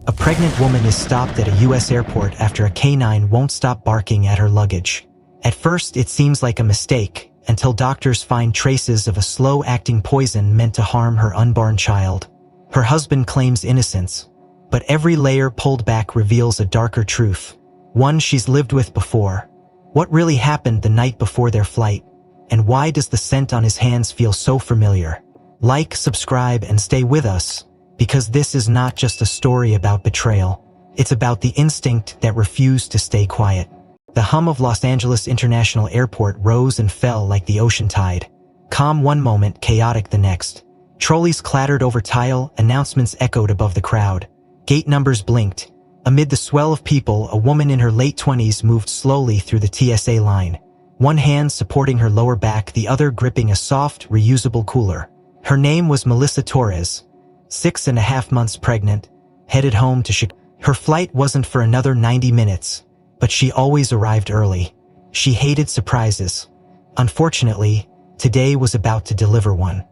A pregnant woman is stopped at a U.S. airport after a canine won't stop barking at her luggage. At first, it seems like a mistake, until doctors find traces of a slow-acting poison meant to harm her unborn child. Her husband claims innocence, but every layer pulled back reveals a darker truth, one she's lived with before. What really happened the night before their flight? And why does the scent on his hands feel so familiar? Like, subscribe, and stay with us, because this is not just a story about betrayal. It's about the instinct that refused to stay quiet. The hum of Los Angeles International Airport rose and fell like the ocean tide. Calm one moment, chaotic the next. Trolleys clattered over tile, announcements echoed above the crowd. Gate numbers blinked. Amid the swell of people, a woman in her late 20s moved slowly through the TSA line. One hand supporting her lower back, the other gripping a soft, reusable cooler. Her name was Melissa Torres, 6.5 months pregnant, headed home to Chicago. Her flight wasn't for another 90 minutes, but she always arrived early. She hated surprises. Unfortunately, today was about to deliver one.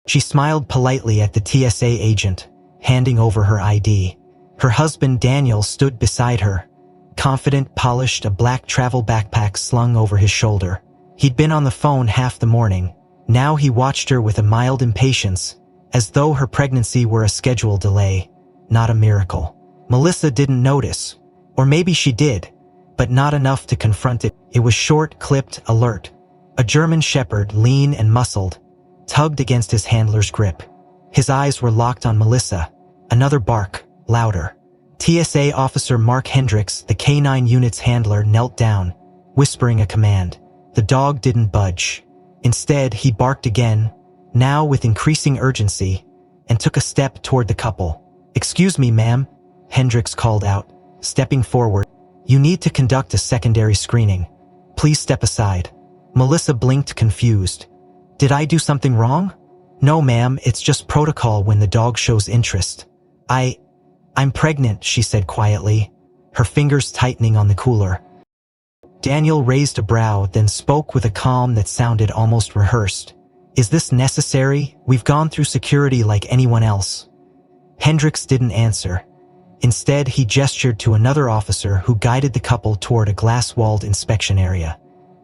She smiled politely at the TSA agent, handing over her ID. Her husband Daniel stood beside her, confident, polished, a black travel backpack slung over his shoulder. He'd been on the phone half the morning. Now he watched her with a mild impatience, as though her pregnancy were a scheduled delay, not a miracle. Melissa didn't notice, or maybe she did, but not enough to confront it. It was short, clipped, alert. A German shepherd, lean and muscled, tugged against his handler's grip. His eyes were locked on Melissa. Another bark, louder. TSA officer Mark Hendricks, the K9 unit's handler, knelt down, whispering a command. The dog didn't budge. Instead, he barked again, now with increasing urgency, and took a step toward the couple. "Excuse me, ma'am," Hendricks called out, stepping forward. "You need to conduct a secondary screening. Please step aside." Melissa blinked, confused. "Did I do something wrong?" "No, ma'am, it's just protocol when the dog shows interest." I'm pregnant," she said quietly, her fingers tightening on the cooler. Daniel raised a brow, then spoke with a calm that sounded almost rehearsed. "Is this necessary? We've gone through security like anyone else." Hendricks didn't answer. Instead, he gestured to another officer who guided the couple toward a glass-walled inspection area.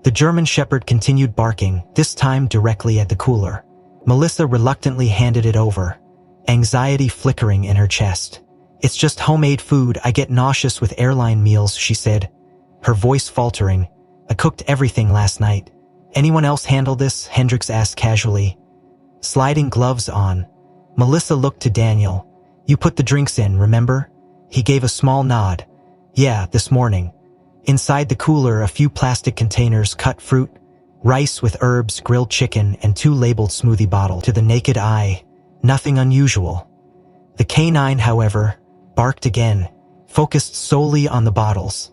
The German shepherd continued barking, this time directly at the cooler. Melissa reluctantly handed it over, anxiety flickering in her chest. "It's just homemade food. I get nauseous with airline meals," she said, her voice faltering. "I cooked everything last night." "Anyone else handle this?" Hendricks asked casually. Sliding gloves on, Melissa looked to Daniel. "You put the drinks in, remember?" He gave a small nod. "Yeah, this morning." Inside the cooler, a few plastic containers, cut fruit, rice with herbs, grilled chicken, and 2 labeled smoothie bottles. To the naked eye, nothing unusual. The canine, however, barked again, focused solely on the bottles.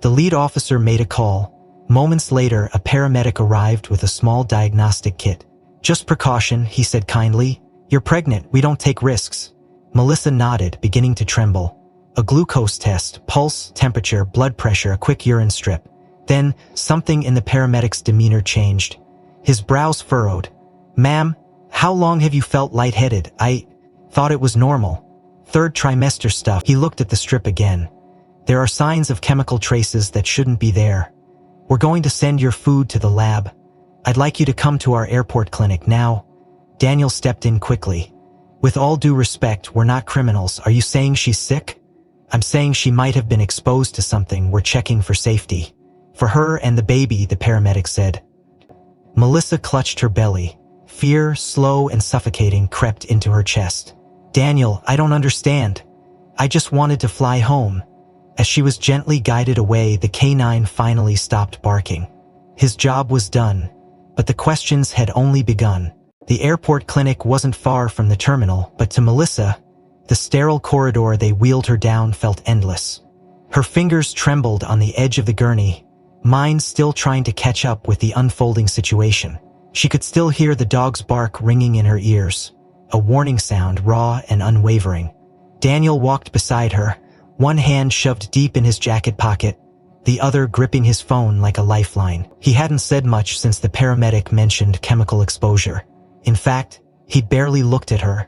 The lead officer made a call. Moments later, a paramedic arrived with a small diagnostic kit. "Just precaution," he said kindly. "You're pregnant, we don't take risks." Melissa nodded, beginning to tremble. A glucose test, pulse, temperature, blood pressure, a quick urine strip. Then, something in the paramedic's demeanor changed. His brows furrowed. "Ma'am, how long have you felt lightheaded?" "I thought it was normal. 3rd trimester stuff." He looked at the strip again. "There are signs of chemical traces that shouldn't be there. We're going to send your food to the lab. I'd like you to come to our airport clinic now." Daniel stepped in quickly. "With all due respect, we're not criminals. Are you saying she's sick?" "I'm saying she might have been exposed to something. We're checking for safety." "For her and the baby," the paramedic said. Melissa clutched her belly. Fear, slow and suffocating, crept into her chest. "Daniel, I don't understand. I just wanted to fly home." As she was gently guided away, the canine finally stopped barking. His job was done, but the questions had only begun. The airport clinic wasn't far from the terminal, but to Melissa, the sterile corridor they wheeled her down felt endless. Her fingers trembled on the edge of the gurney, mind still trying to catch up with the unfolding situation. She could still hear the dog's bark ringing in her ears, a warning sound, raw and unwavering. Daniel walked beside her, one hand shoved deep in his jacket pocket, the other gripping his phone like a lifeline. He hadn't said much since the paramedic mentioned chemical exposure. In fact, he'd barely looked at her.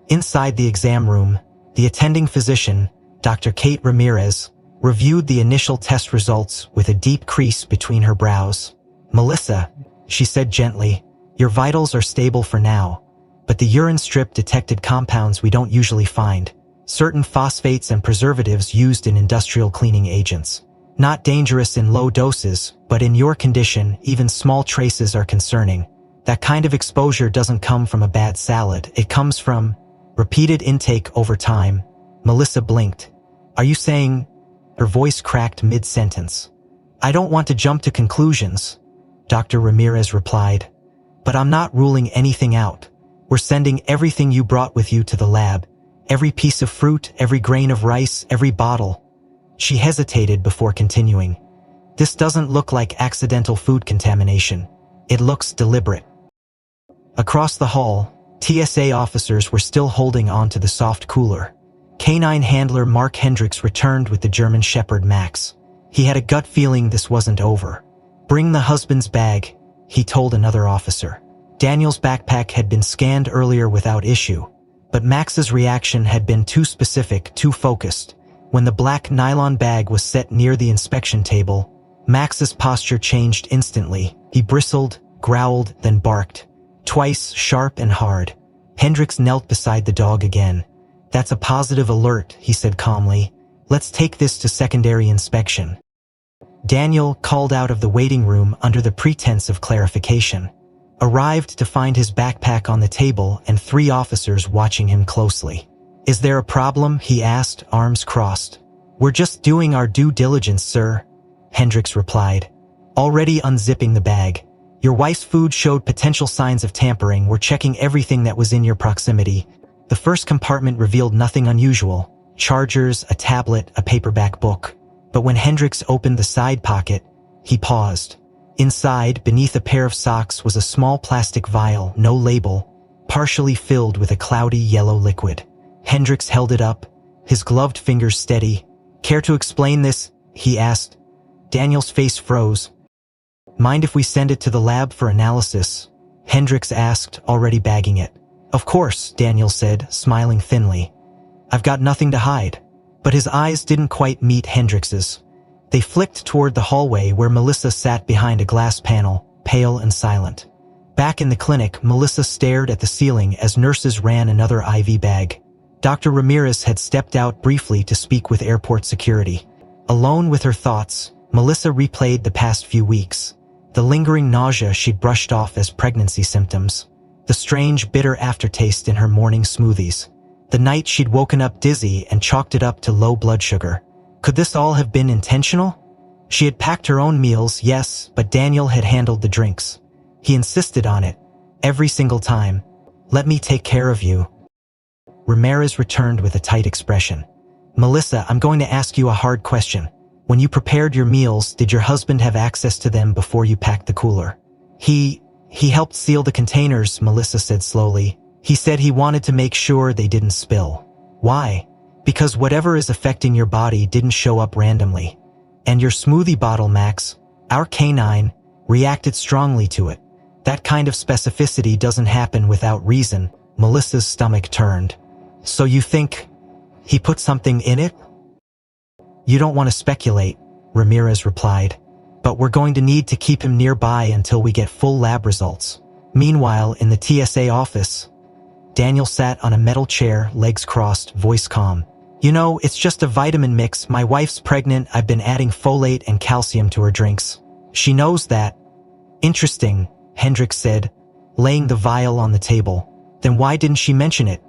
Inside the exam room, The attending physician, Dr. Kate Ramirez, reviewed the initial test results with a deep crease between her brows. "Melissa," she said gently, "your vitals are stable for now, but the urine strip detected compounds we don't usually find, certain phosphates and preservatives used in industrial cleaning agents. Not dangerous in low doses, but in your condition, even small traces are concerning. That kind of exposure doesn't come from a bad salad, it comes from repeated intake over time." Melissa blinked. "Are you saying—" Her voice cracked mid-sentence. "I don't want to jump to conclusions," Dr. Ramirez replied, "but I'm not ruling anything out. We're sending everything you brought with you to the lab. Every piece of fruit, every grain of rice, every bottle." She hesitated before continuing. "This doesn't look like accidental food contamination. It looks deliberate." Across the hall, TSA officers were still holding on to the soft cooler. Canine handler Mark Hendricks returned with the German Shepherd Max. He had a gut feeling this wasn't over. "Bring the husband's bag," he told another officer. Daniel's backpack had been scanned earlier without issue, but Max's reaction had been too specific, too focused. When the black nylon bag was set near the inspection table, Max's posture changed instantly. He bristled, growled, then barked. Twice, sharp and hard. Hendricks knelt beside the dog again. "That's a positive alert," he said calmly. "Let's take this to secondary inspection." Daniel, called out of the waiting room under the pretense of clarification, arrived to find his backpack on the table and 3 officers watching him closely. "Is there a problem?" he asked, arms crossed. "We're just doing our due diligence, sir," Hendricks replied, already unzipping the bag. "Your wife's food showed potential signs of tampering. We're checking everything that was in your proximity." The first compartment revealed nothing unusual: chargers, a tablet, a paperback book. But when Hendricks opened the side pocket, he paused. Inside, beneath a pair of socks, was a small plastic vial, no label, partially filled with a cloudy yellow liquid. Hendricks held it up, his gloved fingers steady. "Care to explain this?" he asked. Daniel's face froze. "Mind if we send it to the lab for analysis?" Hendricks asked, already bagging it. "Of course," Daniel said, smiling thinly. "I've got nothing to hide." But his eyes didn't quite meet Hendricks's. They flicked toward the hallway where Melissa sat behind a glass panel, pale and silent. Back in the clinic, Melissa stared at the ceiling as nurses ran another IV bag. Dr. Ramirez had stepped out briefly to speak with airport security. Alone with her thoughts, Melissa replayed the past few weeks. The lingering nausea she'd brushed off as pregnancy symptoms. The strange, bitter aftertaste in her morning smoothies. The night she'd woken up dizzy and chalked it up to low blood sugar. Could this all have been intentional? She had packed her own meals, yes, but Daniel had handled the drinks. He insisted on it, every single time. "Let me take care of you." Ramirez returned with a tight expression. "Melissa, I'm going to ask you a hard question. When you prepared your meals, did your husband have access to them before you packed the cooler?" He helped seal the containers," Melissa said slowly. "He said he wanted to make sure they didn't spill." "Why?" "Because whatever is affecting your body didn't show up randomly. And your smoothie bottle, Max, our canine, reacted strongly to it. That kind of specificity doesn't happen without reason." Melissa's stomach turned. "So you think he put something in it?" "You don't want to speculate," Ramirez replied. "But we're going to need to keep him nearby until we get full lab results." Meanwhile, in the TSA office, Daniel sat on a metal chair, legs crossed, voice calm. "You know, it's just a vitamin mix. My wife's pregnant. I've been adding folate and calcium to her drinks. She knows that." "Interesting," Hendricks said, laying the vial on the table. "Then why didn't she mention it?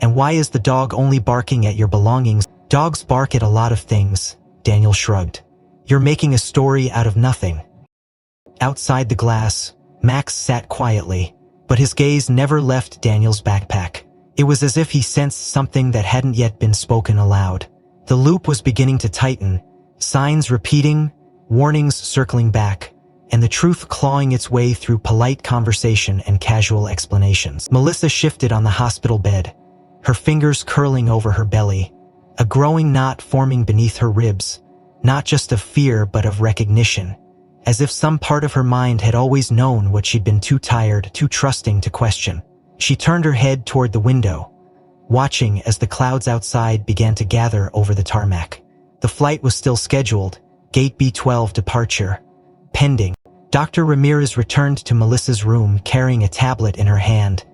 And why is the dog only barking at your belongings?" "Dogs bark at a lot of things," Daniel shrugged. "You're making a story out of nothing." Outside the glass, Max sat quietly, but his gaze never left Daniel's backpack. It was as if he sensed something that hadn't yet been spoken aloud. The loop was beginning to tighten, signs repeating, warnings circling back, and the truth clawing its way through polite conversation and casual explanations. Melissa shifted on the hospital bed, her fingers curling over her belly, a growing knot forming beneath her ribs, not just of fear but of recognition, as if some part of her mind had always known what she'd been too tired, too trusting to question. She turned her head toward the window, watching as the clouds outside began to gather over the tarmac. The flight was still scheduled, Gate B12 departure, pending. Dr. Ramirez returned to Melissa's room carrying a tablet in her hand,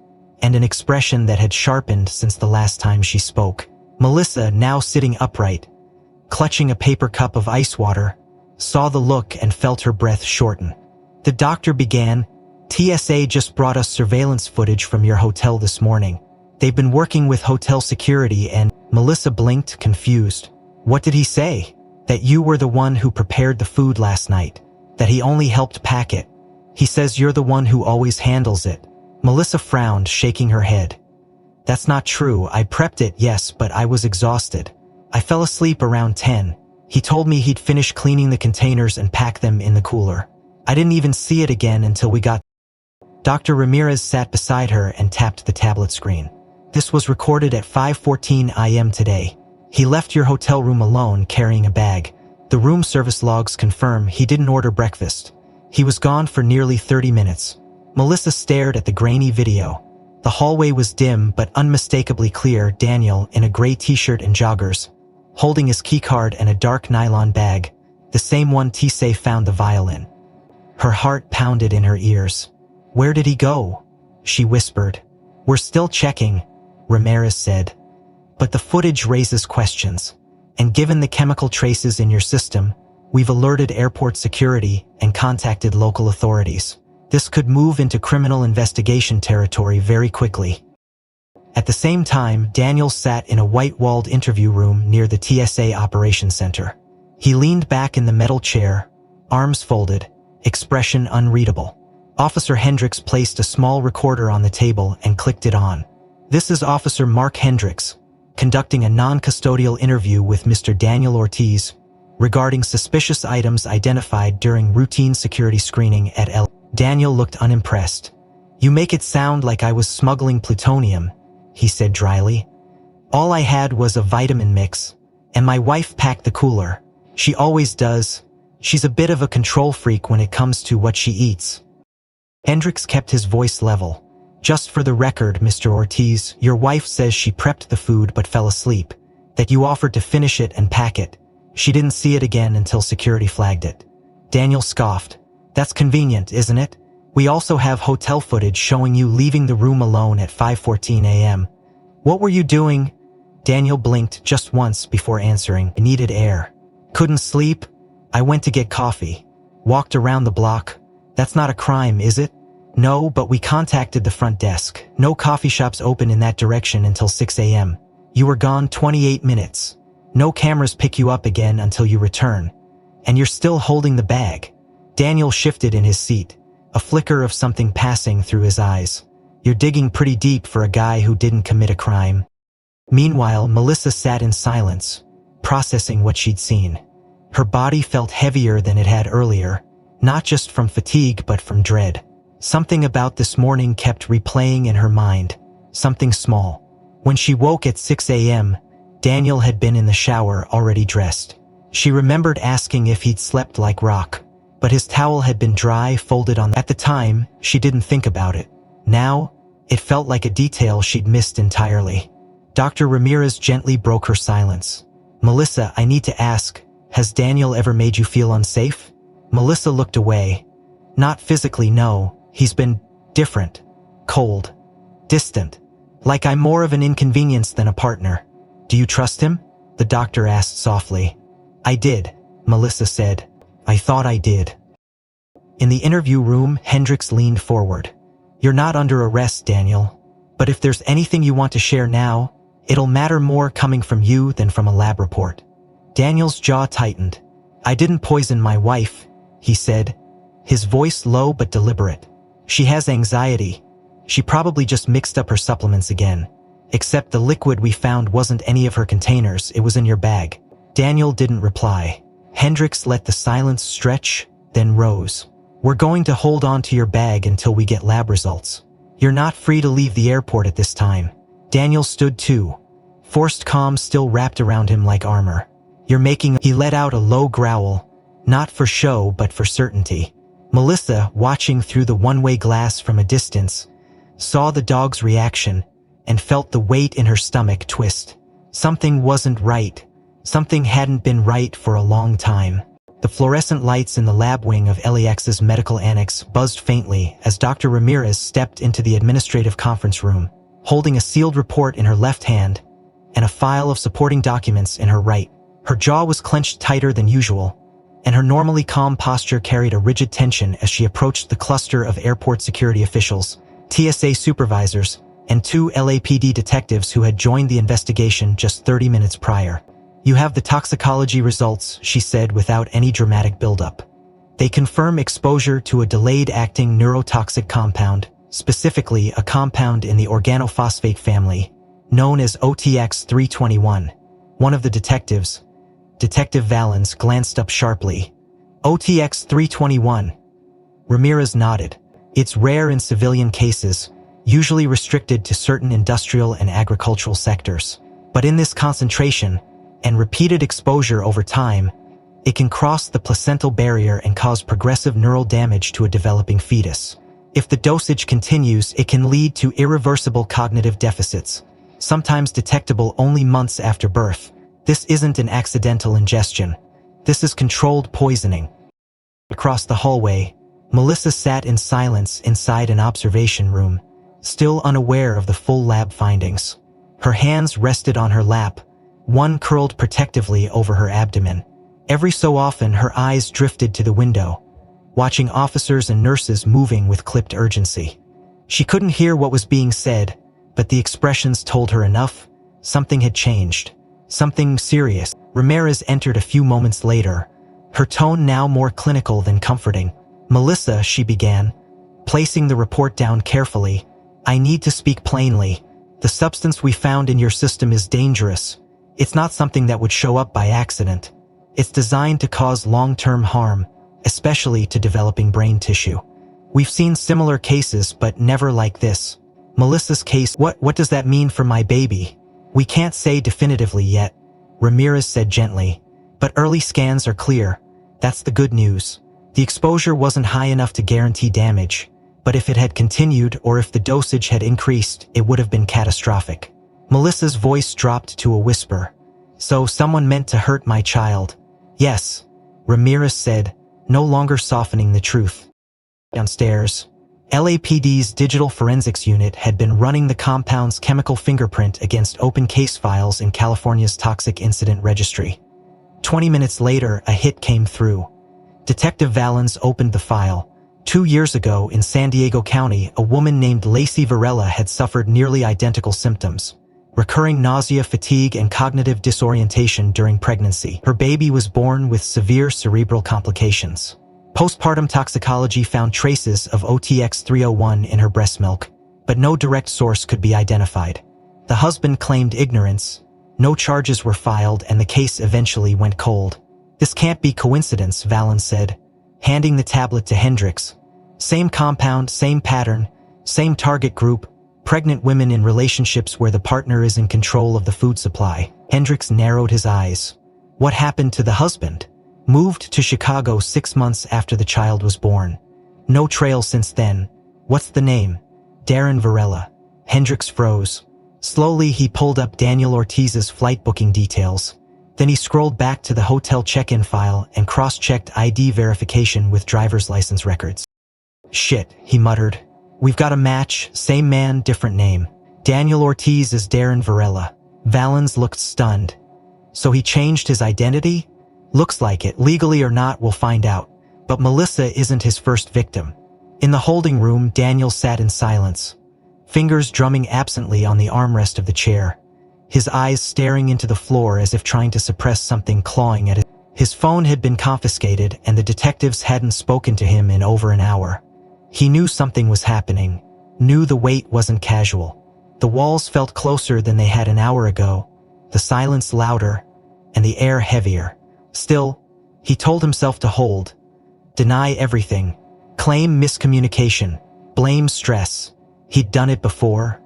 and an expression that had sharpened since the last time she spoke. Melissa, now sitting upright, clutching a paper cup of ice water, saw the look and felt her breath shorten. The doctor began, "TSA just brought us surveillance footage from your hotel this morning. They've been working with hotel security and..." Melissa blinked, confused. "What did he say? That you were the one who prepared the food last night? That he only helped pack it? He says you're the one who always handles it." Melissa frowned, shaking her head. "That's not true. I prepped it, yes, but I was exhausted. I fell asleep around 10. He told me he'd finish cleaning the containers and pack them in the cooler. I didn't even see it again until we got..." Dr. Ramirez sat beside her and tapped the tablet screen. "This was recorded at 5:14 a.m. today. He left your hotel room alone carrying a bag. The room service logs confirm he didn't order breakfast. He was gone for nearly 30 minutes. Melissa stared at the grainy video. The hallway was dim but unmistakably clear. Daniel, in a gray t-shirt and joggers, holding his keycard and a dark nylon bag, the same one TSA found the vial in. Her heart pounded in her ears. "Where did he go?" she whispered. "We're still checking," Ramirez said. "But the footage raises questions. And given the chemical traces in your system, we've alerted airport security and contacted local authorities. This could move into criminal investigation territory very quickly." At the same time, Daniel sat in a white-walled interview room near the TSA Operations Center. He leaned back in the metal chair, arms folded, expression unreadable. Officer Hendricks placed a small recorder on the table and clicked it on. "This is Officer Mark Hendricks, conducting a non-custodial interview with Mr. Daniel Ortiz regarding suspicious items identified during routine security screening at L." Daniel looked unimpressed. "You make it sound like I was smuggling plutonium," he said dryly. "All I had was a vitamin mix, and my wife packed the cooler. She always does. She's a bit of a control freak when it comes to what she eats." Hendricks kept his voice level. "Just for the record, Mr. Ortiz, your wife says she prepped the food but fell asleep, that you offered to finish it and pack it. She didn't see it again until security flagged it." Daniel scoffed. "That's convenient, isn't it? We also have hotel footage showing you leaving the room alone at 5:14 a.m. What were you doing?" Daniel blinked just once before answering. "I needed air. Couldn't sleep. I went to get coffee. Walked around the block. That's not a crime, is it?" "No, but we contacted the front desk. No coffee shops open in that direction until 6 a.m. You were gone 28 minutes. No cameras pick you up again until you return. And you're still holding the bag." Daniel shifted in his seat, a flicker of something passing through his eyes. "You're digging pretty deep for a guy who didn't commit a crime." Meanwhile, Melissa sat in silence, processing what she'd seen. Her body felt heavier than it had earlier, not just from fatigue but from dread. Something about this morning kept replaying in her mind, something small. When she woke at 6 a.m., Daniel had been in the shower already dressed. She remembered asking if he'd slept like rock, but his towel had been dry, folded on. At the time, she didn't think about it. Now, it felt like a detail she'd missed entirely. Dr. Ramirez gently broke her silence. "Melissa, I need to ask, has Daniel ever made you feel unsafe?" Melissa looked away. "Not physically, no. He's been different, cold, distant. Like I'm more of an inconvenience than a partner." "Do you trust him?" the doctor asked softly. "I did," Melissa said. "I thought I did." In the interview room, Hendricks leaned forward. "You're not under arrest, Daniel. But if there's anything you want to share now, it'll matter more coming from you than from a lab report." Daniel's jaw tightened. "I didn't poison my wife," he said, his voice low but deliberate. "She has anxiety. She probably just mixed up her supplements again. Except the liquid we found wasn't any of her containers, it was in your bag." Daniel didn't reply. Hendricks let the silence stretch, then rose. "We're going to hold on to your bag until we get lab results. You're not free to leave the airport at this time." Daniel stood too, forced calm still wrapped around him like armor. "You're making..." He let out a low growl, not for show but for certainty. Melissa, watching through the one-way glass from a distance, saw the dog's reaction, and felt the weight in her stomach twist. Something wasn't right. Something hadn't been right for a long time. The fluorescent lights in the lab wing of LAX's medical annex buzzed faintly as Dr. Ramirez stepped into the administrative conference room, holding a sealed report in her left hand and a file of supporting documents in her right. Her jaw was clenched tighter than usual, and her normally calm posture carried a rigid tension as she approached the cluster of airport security officials, TSA supervisors, and 2 LAPD detectives who had joined the investigation just 30 minutes prior. "You have the toxicology results," she said without any dramatic buildup. "They confirm exposure to a delayed-acting neurotoxic compound, specifically a compound in the organophosphate family, known as OTX-321. One of the detectives, Detective Valens, glanced up sharply. "OTX-321. Ramirez nodded. "It's rare in civilian cases, usually restricted to certain industrial and agricultural sectors. But in this concentration, and repeated exposure over time, it can cross the placental barrier and cause progressive neural damage to a developing fetus. If the dosage continues, it can lead to irreversible cognitive deficits, sometimes detectable only months after birth. This isn't an accidental ingestion. This is controlled poisoning." Across the hallway, Melissa sat in silence inside an observation room, still unaware of the full lab findings. Her hands rested on her lap, one curled protectively over her abdomen. Every so often her eyes drifted to the window, watching officers and nurses moving with clipped urgency. She couldn't hear what was being said, but the expressions told her enough. Something had changed. Something serious. Ramirez entered a few moments later, her tone now more clinical than comforting. "Melissa," she began, placing the report down carefully, "I need to speak plainly. The substance we found in your system is dangerous. It's not something that would show up by accident. It's designed to cause long-term harm, especially to developing brain tissue. We've seen similar cases, but never like this. Melissa's case, what does that mean for my baby?" "We can't say definitively yet," Ramirez said gently, "but early scans are clear. That's the good news. The exposure wasn't high enough to guarantee damage, but if it had continued or if the dosage had increased, it would have been catastrophic." Melissa's voice dropped to a whisper. "So someone meant to hurt my child?" "Yes," Ramirez said, no longer softening the truth. Downstairs, LAPD's digital forensics unit had been running the compound's chemical fingerprint against open case files in California's Toxic Incident Registry. 20 minutes later, a hit came through. Detective Valens opened the file. 2 years ago in San Diego County, a woman named Lacey Varela had suffered nearly identical symptoms: recurring nausea, fatigue, and cognitive disorientation during pregnancy. Her baby was born with severe cerebral complications. Postpartum toxicology found traces of OTX-301 in her breast milk, but no direct source could be identified. The husband claimed ignorance. No charges were filed, and the case eventually went cold. "This can't be coincidence," Valens said, handing the tablet to Hendricks. "Same compound, same pattern, same target group, pregnant women in relationships where the partner is in control of the food supply." Hendricks narrowed his eyes. "What happened to the husband?" "Moved to Chicago 6 months after the child was born. No trail since then." "What's the name?" "Darren Varela." Hendricks froze. Slowly he pulled up Daniel Ortiz's flight booking details. Then he scrolled back to the hotel check-in file and cross-checked ID verification with driver's license records. "Shit," he muttered. "We've got a match, same man, different name. Daniel Ortiz is Darren Varela." Valens looked stunned. "So he changed his identity?" "Looks like it. Legally or not, we'll find out. But Melissa isn't his first victim." In the holding room, Daniel sat in silence, fingers drumming absently on the armrest of the chair, his eyes staring into the floor as if trying to suppress something clawing at it. His phone had been confiscated, and the detectives hadn't spoken to him in over an hour. He knew something was happening, knew the wait wasn't casual. The walls felt closer than they had an hour ago, the silence louder, and the air heavier. Still, he told himself to hold, deny everything, claim miscommunication, blame stress. He'd done it before.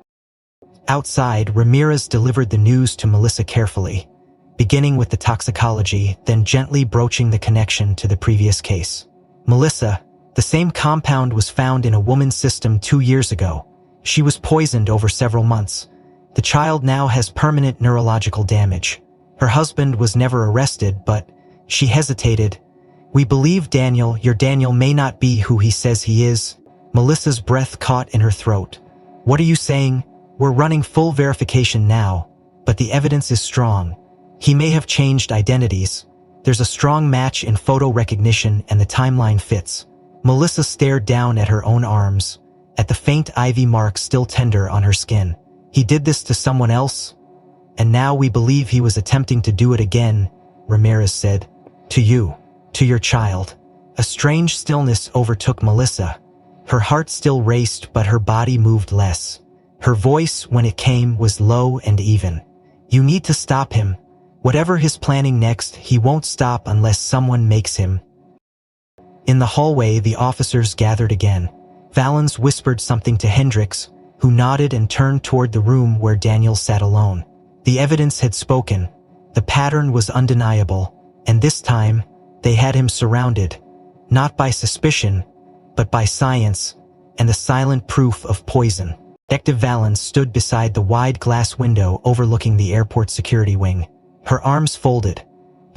Outside, Ramirez delivered the news to Melissa carefully, beginning with the toxicology, then gently broaching the connection to the previous case. "Melissa, the same compound was found in a woman's system 2 years ago. She was poisoned over several months. The child now has permanent neurological damage. Her husband was never arrested, but she hesitated. We believe Daniel. Your Daniel may not be who he says he is. Melissa's breath caught in her throat. What are you saying? We're running full verification now, but the evidence is strong. He may have changed identities. There's a strong match in photo recognition and the timeline fits. Melissa stared down at her own arms, at the faint ivy mark still tender on her skin. He did this to someone else? And now we believe he was attempting to do it again, Ramirez said. To you. To your child. A strange stillness overtook Melissa. Her heart still raced, but her body moved less. Her voice, when it came, was low and even. You need to stop him. Whatever he's planning next, he won't stop unless someone makes him. In the hallway, the officers gathered again. Valens whispered something to Hendricks, who nodded and turned toward the room where Daniel sat alone. The evidence had spoken. The pattern was undeniable, and this time, they had him surrounded, not by suspicion, but by science, and the silent proof of poison. Detective Valens stood beside the wide glass window overlooking the airport security wing, her arms folded,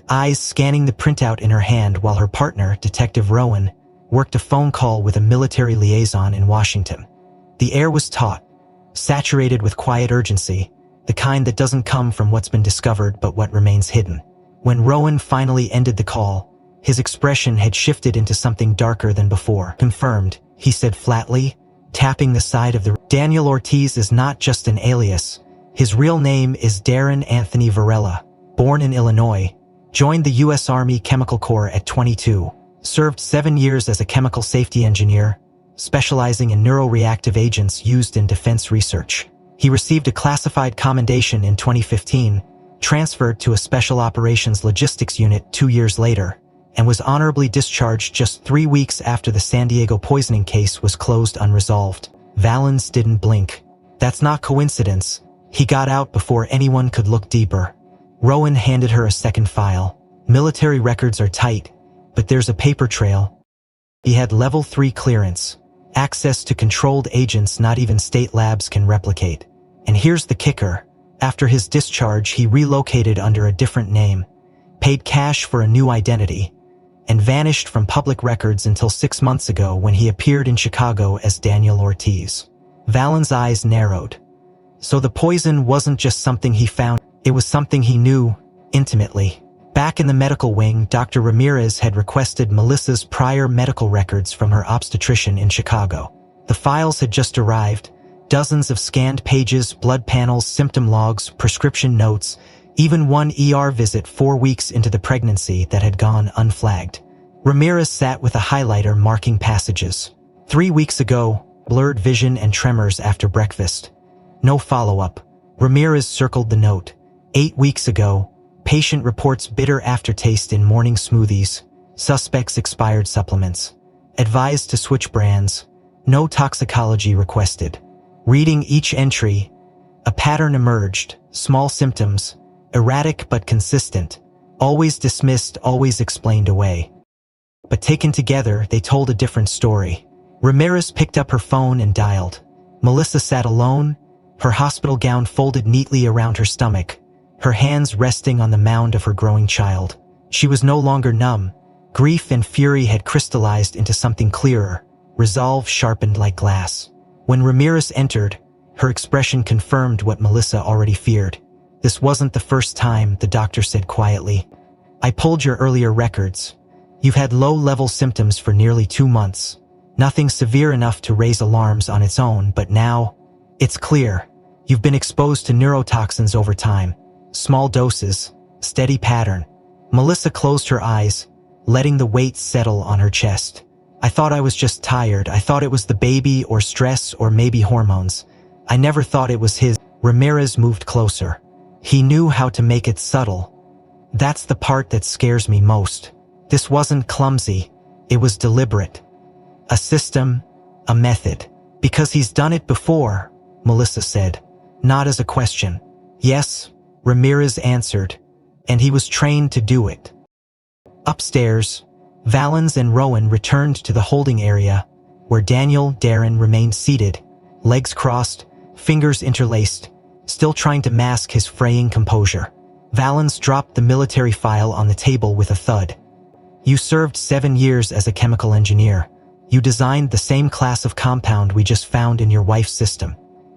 eyes scanning the printout in her hand while her partner, Detective Rowan, worked a phone call with a military liaison in Washington. The air was taut, saturated with quiet urgency, the kind that doesn't come from what's been discovered but what remains hidden. When Rowan finally ended the call, his expression had shifted into something darker than before. Confirmed, he said flatly, tapping the side of the... Daniel Ortiz is not just an alias. His real name is Darren Anthony Varela. Born in Illinois, joined the U.S. Army Chemical Corps at 22, served 7 years as a chemical safety engineer, specializing in neuroreactive agents used in defense research. He received a classified commendation in 2015, transferred to a Special Operations Logistics Unit 2 years later, and was honorably discharged just 3 weeks after the San Diego poisoning case was closed unresolved. Valens didn't blink. That's not coincidence. He got out before anyone could look deeper. Rowan handed her a second file. Military records are tight, but there's a paper trail. He had level 3 clearance, access to controlled agents not even state labs can replicate. And here's the kicker. After his discharge, he relocated under a different name, paid cash for a new identity, and vanished from public records until 6 months ago when he appeared in Chicago as Daniel Ortiz. Valens' eyes narrowed. So the poison wasn't just something he found, it was something he knew, intimately. Back in the medical wing, Dr. Ramirez had requested Melissa's prior medical records from her obstetrician in Chicago. The files had just arrived, dozens of scanned pages, blood panels, symptom logs, prescription notes, even one ER visit 4 weeks into the pregnancy that had gone unflagged. Ramirez sat with a highlighter marking passages. 3 weeks ago, blurred vision and tremors after breakfast. No follow-up. Ramirez circled the note. 8 weeks ago, patient reports bitter aftertaste in morning smoothies. Suspects expired supplements. Advised to switch brands. No toxicology requested. Reading each entry, a pattern emerged. Small symptoms, erratic but consistent. Always dismissed, always explained away. But taken together, they told a different story. Ramirez picked up her phone and dialed. Melissa sat alone, her hospital gown folded neatly around her stomach, her hands resting on the mound of her growing child. She was no longer numb. Grief and fury had crystallized into something clearer, resolve sharpened like glass. When Ramirez entered, her expression confirmed what Melissa already feared. This wasn't the first time, the doctor said quietly. I pulled your earlier records. You've had low-level symptoms for nearly 2 months. Nothing severe enough to raise alarms on its own, but now, it's clear. You've been exposed to neurotoxins over time. Small doses, steady pattern. Melissa closed her eyes, letting the weight settle on her chest. I thought I was just tired. I thought it was the baby or stress or maybe hormones. I never thought it was his. Ramirez moved closer. He knew how to make it subtle. That's the part that scares me most. This wasn't clumsy. It was deliberate. A system, a method. Because he's done it before, Melissa said. Not as a question. Yes, Ramirez answered, and he was trained to do it. Upstairs, Valens and Rowan returned to the holding area, where Darren remained seated, legs crossed, fingers interlaced, still trying to mask his fraying composure. Valens dropped the military file on the table with a thud. You served 7 years as a chemical engineer. You designed the same class of compound we just found in your wife's system.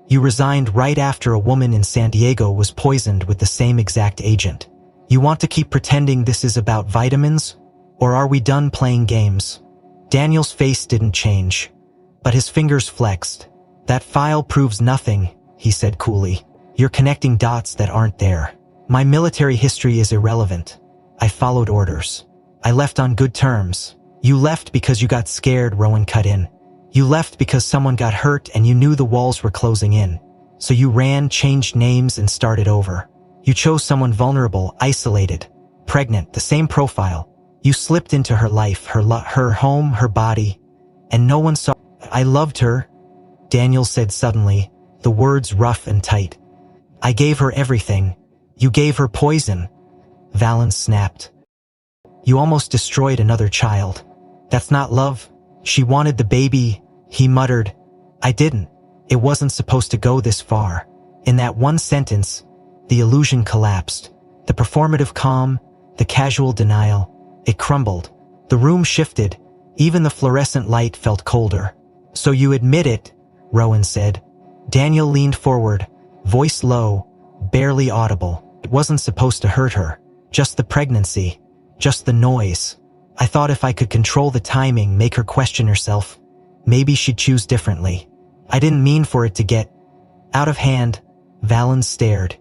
You resigned right after a woman in San Diego was poisoned with the same exact agent. You want to keep pretending this is about vitamins? Or are we done playing games? Daniel's face didn't change, but his fingers flexed. That file proves nothing, he said coolly. You're connecting dots that aren't there. My military history is irrelevant. I followed orders. I left on good terms. You left because you got scared, Rowan cut in. You left because someone got hurt and you knew the walls were closing in. So you ran, changed names, and started over. You chose someone vulnerable, isolated, pregnant, the same profile. You slipped into her life, her home, her body, and no one saw. I loved her, Daniel said suddenly, the words rough and tight. I gave her everything. You gave her poison. Valens snapped. You almost destroyed another child. That's not love. She wanted the baby, he muttered. I didn't. It wasn't supposed to go this far. In that one sentence, the illusion collapsed. The performative calm, the casual denial, it crumbled. The room shifted. Even the fluorescent light felt colder. So you admit it, Rowan said. Daniel leaned forward, voice low, barely audible. It wasn't supposed to hurt her. Just the pregnancy. Just the noise. I thought if I could control the timing, make her question herself, maybe she'd choose differently. I didn't mean for it to get out of hand. Valens stared.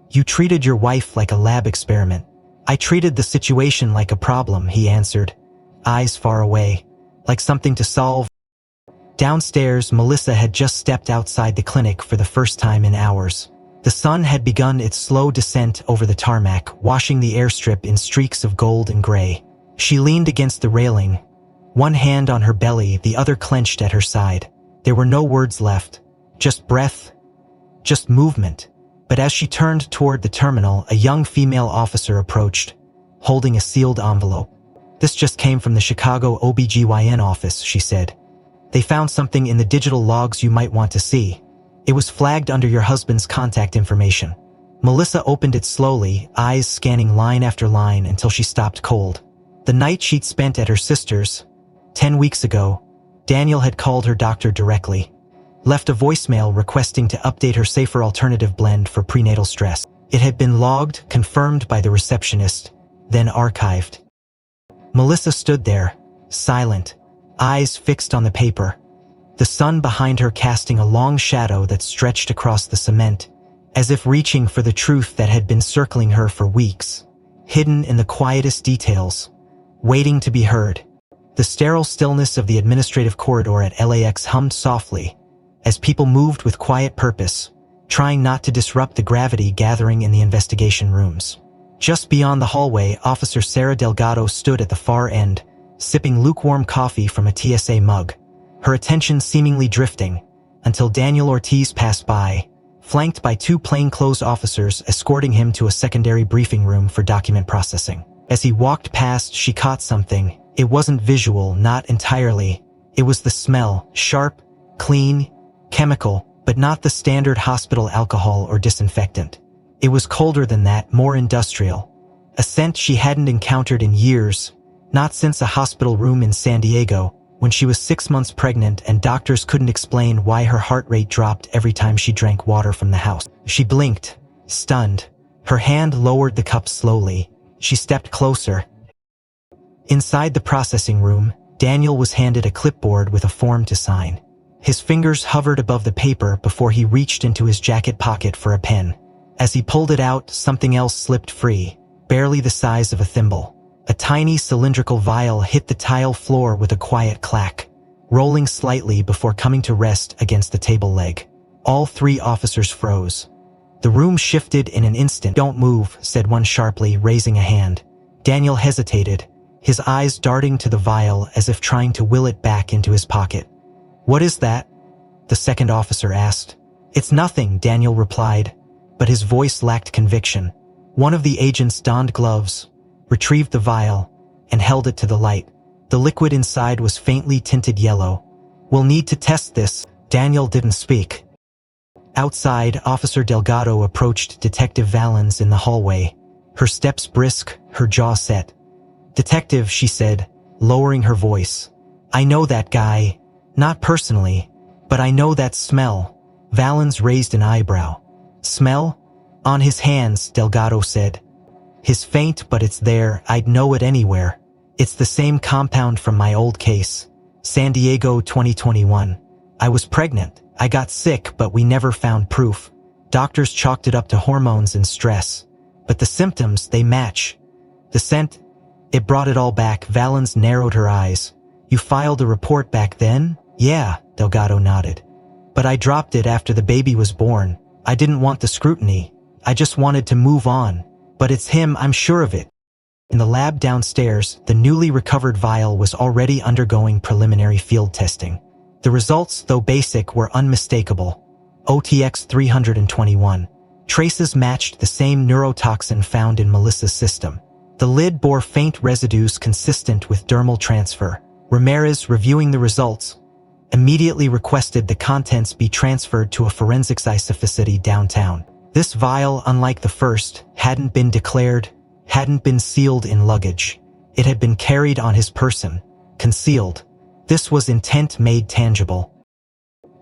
You treated your wife like a lab experiment. I treated the situation like a problem, he answered, eyes far away, like something to solve. Downstairs, Melissa had just stepped outside the clinic for the first time in hours. The sun had begun its slow descent over the tarmac, washing the airstrip in streaks of gold and gray. She leaned against the railing, one hand on her belly, the other clenched at her side. There were no words left, just breath, just movement. But as she turned toward the terminal, a young female officer approached, holding a sealed envelope. This just came from the Chicago OBGYN office, she said. They found something in the digital logs you might want to see. It was flagged under your husband's contact information. Melissa opened it slowly, eyes scanning line after line until she stopped cold. The night she'd spent at her sister's, 10 weeks ago, Daniel had called her doctor directly, left a voicemail requesting to update her safer alternative blend for prenatal stress. It had been logged, confirmed by the receptionist, then archived. Melissa stood there, silent, eyes fixed on the paper, the sun behind her casting a long shadow that stretched across the cement, as if reaching for the truth that had been circling her for weeks, hidden in the quietest details, waiting to be heard. The sterile stillness of the administrative corridor at LAX hummed softly, as people moved with quiet purpose, trying not to disrupt the gravity gathering in the investigation rooms. Just beyond the hallway, Officer Sarah Delgado stood at the far end, sipping lukewarm coffee from a TSA mug, her attention seemingly drifting, until Daniel Ortiz passed by, flanked by 2 plainclothes officers escorting him to a secondary briefing room for document processing. As he walked past, she caught something. It wasn't visual, not entirely. It was the smell, sharp, clean, chemical, but not the standard hospital alcohol or disinfectant. It was colder than that, more industrial. A scent she hadn't encountered in years, not since a hospital room in San Diego, when she was 6 months pregnant and doctors couldn't explain why her heart rate dropped every time she drank water from the house. She blinked, stunned. Her hand lowered the cup slowly. She stepped closer. Inside the processing room, Daniel was handed a clipboard with a form to sign. His fingers hovered above the paper before he reached into his jacket pocket for a pen. As he pulled it out, something else slipped free, barely the size of a thimble. A tiny cylindrical vial hit the tile floor with a quiet clack, rolling slightly before coming to rest against the table leg. All 3 officers froze. The room shifted in an instant. Don't move, said one sharply, raising a hand. Daniel hesitated, his eyes darting to the vial as if trying to will it back into his pocket. What is that? The second officer asked. It's nothing, Daniel replied, but his voice lacked conviction. One of the agents donned gloves, retrieved the vial, and held it to the light. The liquid inside was faintly tinted yellow. We'll need to test this. Daniel didn't speak. Outside, Officer Delgado approached Detective Valens in the hallway, her steps brisk, her jaw set. "Detective," she said, lowering her voice. "I know that guy. Not personally, but I know that smell." Valens raised an eyebrow. "Smell?" "On his hands," Delgado said. "His faint, but it's there. I'd know it anywhere. It's the same compound from my old case. San Diego 2021. I was pregnant. I got sick, but we never found proof. Doctors chalked it up to hormones and stress. But the symptoms, they match. The scent, it brought it all back." Valens narrowed her eyes. "You filed a report back then?" "Yeah," Delgado nodded. "But I dropped it after the baby was born. I didn't want the scrutiny. I just wanted to move on. But it's him, I'm sure of it." In the lab downstairs, the newly recovered vial was already undergoing preliminary field testing. The results, though basic, were unmistakable. OTX 321. Traces matched the same neurotoxin found in Melissa's system. The lid bore faint residues consistent with dermal transfer. Ramirez, reviewing the results, immediately requested the contents be transferred to a forensics facility downtown. This vial, unlike the first, hadn't been declared, hadn't been sealed in luggage. It had been carried on his person, concealed. This was intent made tangible.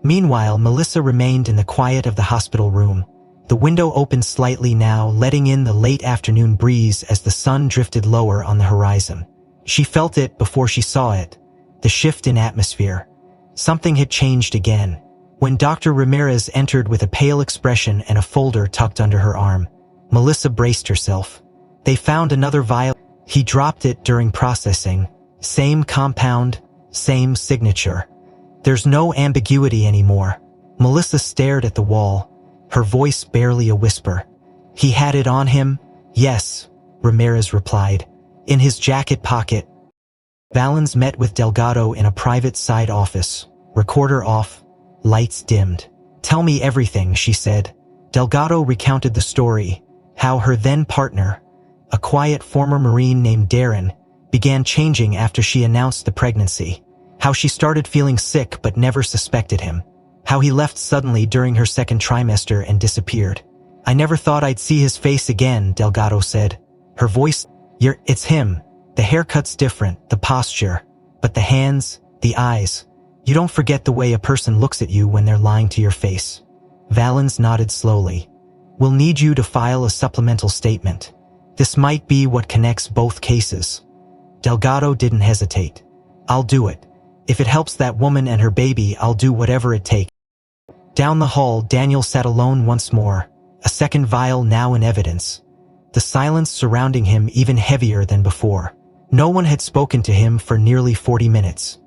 Meanwhile, Melissa remained in the quiet of the hospital room. The window opened slightly now, letting in the late afternoon breeze as the sun drifted lower on the horizon. She felt it before she saw it, the shift in atmosphere. Something had changed again. When Dr. Ramirez entered with a pale expression and a folder tucked under her arm, Melissa braced herself. "They found another vial." He dropped it during processing. "Same compound, same signature. There's no ambiguity anymore." Melissa stared at the wall, her voice barely a whisper. "He had it on him?" "Yes," Ramirez replied. "In his jacket pocket." Valens met with Delgado in a private side office, recorder off, lights dimmed. "Tell me everything," she said. Delgado recounted the story, how her then partner, a quiet former Marine named Darren, began changing after she announced the pregnancy, how she started feeling sick but never suspected him, how he left suddenly during her second trimester and disappeared. "I never thought I'd see his face again," Delgado said. Her voice, "It's him. The haircut's different, the posture, but the hands, the eyes. You don't forget the way a person looks at you when they're lying to your face." Valens nodded slowly. "We'll need you to file a supplemental statement. This might be what connects both cases." Delgado didn't hesitate. "I'll do it. If it helps that woman and her baby, I'll do whatever it takes." Down the hall, Daniel sat alone once more, a second vial now in evidence. The silence surrounding him even heavier than before. No one had spoken to him for nearly 40 minutes.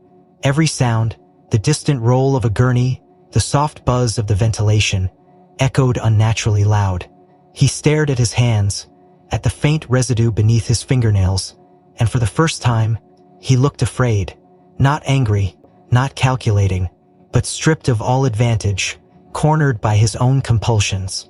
Every sound, the distant roll of a gurney, the soft buzz of the ventilation, echoed unnaturally loud. He stared at his hands, at the faint residue beneath his fingernails, and for the first time, he looked afraid. Not angry, not calculating, but stripped of all advantage, cornered by his own compulsions.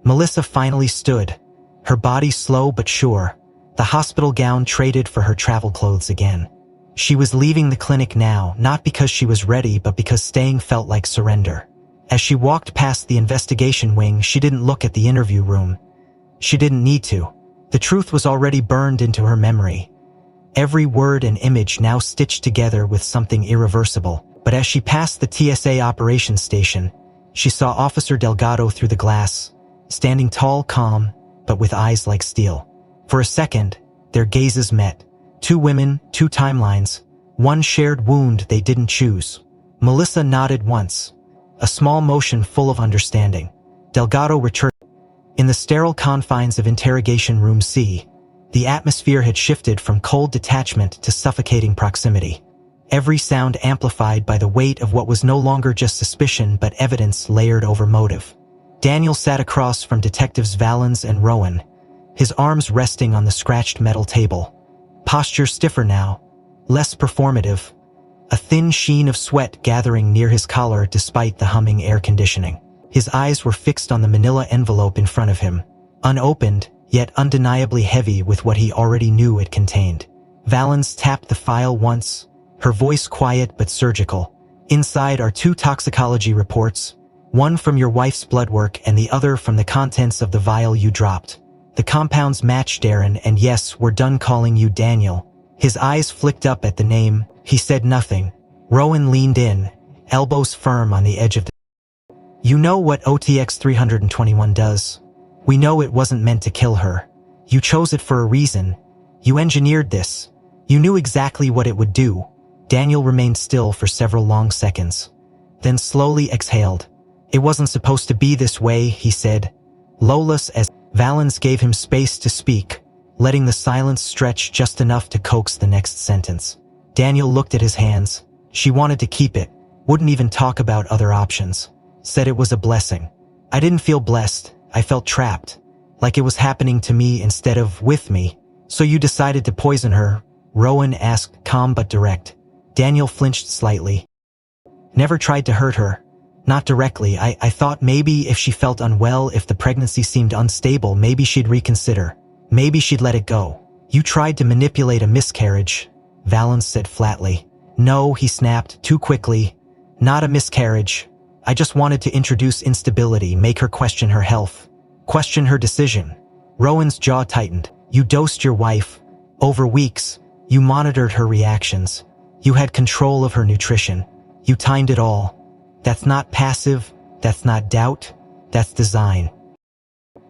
Melissa finally stood, her body slow but sure, the hospital gown traded for her travel clothes again. She was leaving the clinic now, not because she was ready, but because staying felt like surrender. As she walked past the investigation wing, she didn't look at the interview room. She didn't need to. The truth was already burned into her memory. Every word and image now stitched together with something irreversible. But as she passed the TSA operations station, she saw Officer Delgado through the glass, standing tall, calm, but with eyes like steel. For a second, their gazes met. Two women, two timelines, one shared wound they didn't choose. Melissa nodded once, a small motion full of understanding. Delgado returned. In the sterile confines of Interrogation Room C, the atmosphere had shifted from cold detachment to suffocating proximity. Every sound amplified by the weight of what was no longer just suspicion but evidence layered over motive. Daniel sat across from Detectives Valens and Rowan, his arms resting on the scratched metal table. Posture stiffer now, less performative, a thin sheen of sweat gathering near his collar despite the humming air conditioning. His eyes were fixed on the manila envelope in front of him, unopened, yet undeniably heavy with what he already knew it contained. Valens tapped the file once, her voice quiet but surgical. "Inside are 2 toxicology reports, One from your wife's blood work and the other from the contents of the vial you dropped. The compounds match, Darren, and yes, we're done calling you Daniel. His eyes flicked up at the name. He said nothing. Rowan leaned in, elbows firm on the edge of the... You know what OTX 321 does. We know it wasn't meant to kill her. You chose it for a reason. You engineered this. You knew exactly what it would do. Daniel remained still for several long seconds, then slowly exhaled. It wasn't supposed to be this way, he said. Lawless as... Valens gave him space to speak, letting the silence stretch just enough to coax the next sentence. Daniel looked at his hands. She wanted to keep it, wouldn't even talk about other options. Said it was a blessing. I didn't feel blessed, I felt trapped. Like it was happening to me instead of with me. So you decided to poison her? Rowan asked, calm but direct. Daniel flinched slightly. Never tried to hurt her. Not directly. I thought maybe if she felt unwell, if the pregnancy seemed unstable, maybe she'd reconsider. Maybe she'd let it go. You tried to manipulate a miscarriage, Valens said flatly. No, he snapped, too quickly. Not a miscarriage. I just wanted to introduce instability, make her question her health. Question her decision. Rowan's jaw tightened. You dosed your wife. Over weeks. You monitored her reactions. You had control of her nutrition. You timed it all. That's not passive, that's not doubt, that's design.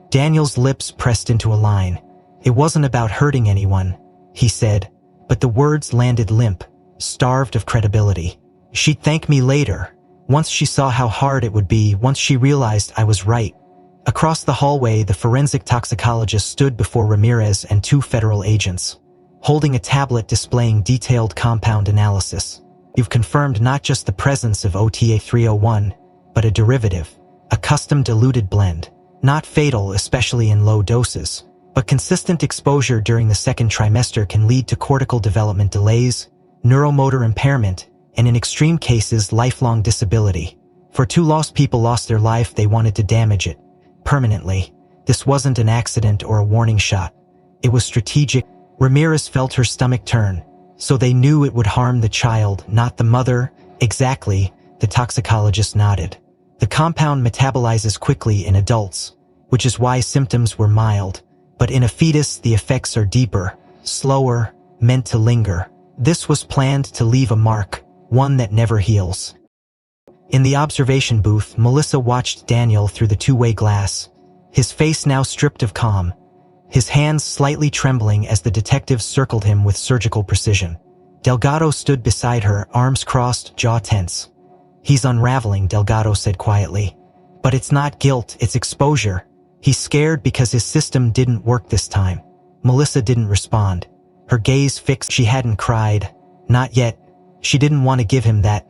Daniel's lips pressed into a line. It wasn't about hurting anyone, he said, but the words landed limp, starved of credibility. She'd thank me later, once she saw how hard it would be, once she realized I was right. Across the hallway, the forensic toxicologist stood before Ramirez and two federal agents, holding a tablet displaying detailed compound analysis. You've confirmed not just the presence of OTA 301, but a derivative, a custom diluted blend. Not fatal, especially in low doses, but consistent exposure during the second trimester can lead to cortical development delays, neuromotor impairment, and in extreme cases, lifelong disability. For two lost people lost their life, they wanted to damage it permanently. This wasn't an accident or a warning shot. It was strategic. Ramirez felt her stomach turn. So they knew it would harm the child, not the mother. Exactly, the toxicologist nodded. The compound metabolizes quickly in adults, which is why symptoms were mild. But in a fetus, the effects are deeper, slower, meant to linger. This was planned to leave a mark, one that never heals. In the observation booth, Melissa watched Daniel through the two-way glass, his face now stripped of calm, his hands slightly trembling as the detectives circled him with surgical precision. Delgado stood beside her, arms crossed, jaw tense. He's unraveling, Delgado said quietly. But it's not guilt, it's exposure. He's scared because his system didn't work this time. Melissa didn't respond. Her gaze fixed. She hadn't cried. Not yet. She didn't want to give him that.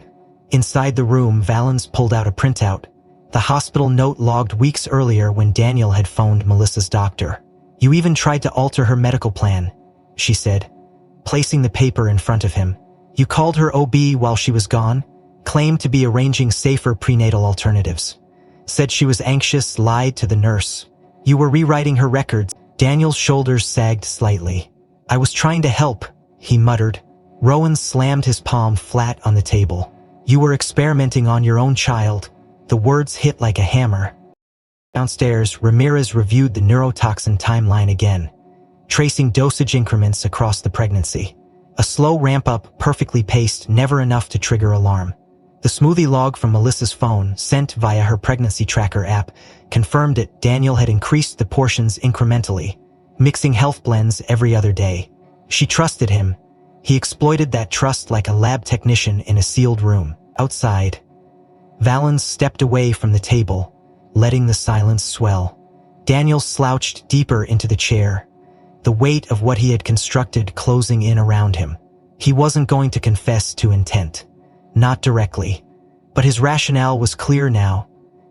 Inside the room, Valens pulled out a printout. The hospital note logged weeks earlier when Daniel had phoned Melissa's doctor. You even tried to alter her medical plan, she said, placing the paper in front of him. You called her OB while she was gone, claimed to be arranging safer prenatal alternatives. Said she was anxious, lied to the nurse. You were rewriting her records. Daniel's shoulders sagged slightly. I was trying to help, he muttered. Rowan slammed his palm flat on the table. You were experimenting on your own child. The words hit like a hammer. Downstairs, Ramirez reviewed the neurotoxin timeline again, tracing dosage increments across the pregnancy. A slow ramp-up, perfectly paced, never enough to trigger alarm. The smoothie log from Melissa's phone, sent via her pregnancy tracker app, confirmed it. Daniel had increased the portions incrementally, mixing health blends every other day. She trusted him. He exploited that trust like a lab technician in a sealed room. Outside, Valens stepped away from the table, letting the silence swell. Daniel slouched deeper into the chair, the weight of what he had constructed closing in around him. He wasn't going to confess to intent. Not directly. But his rationale was clear now.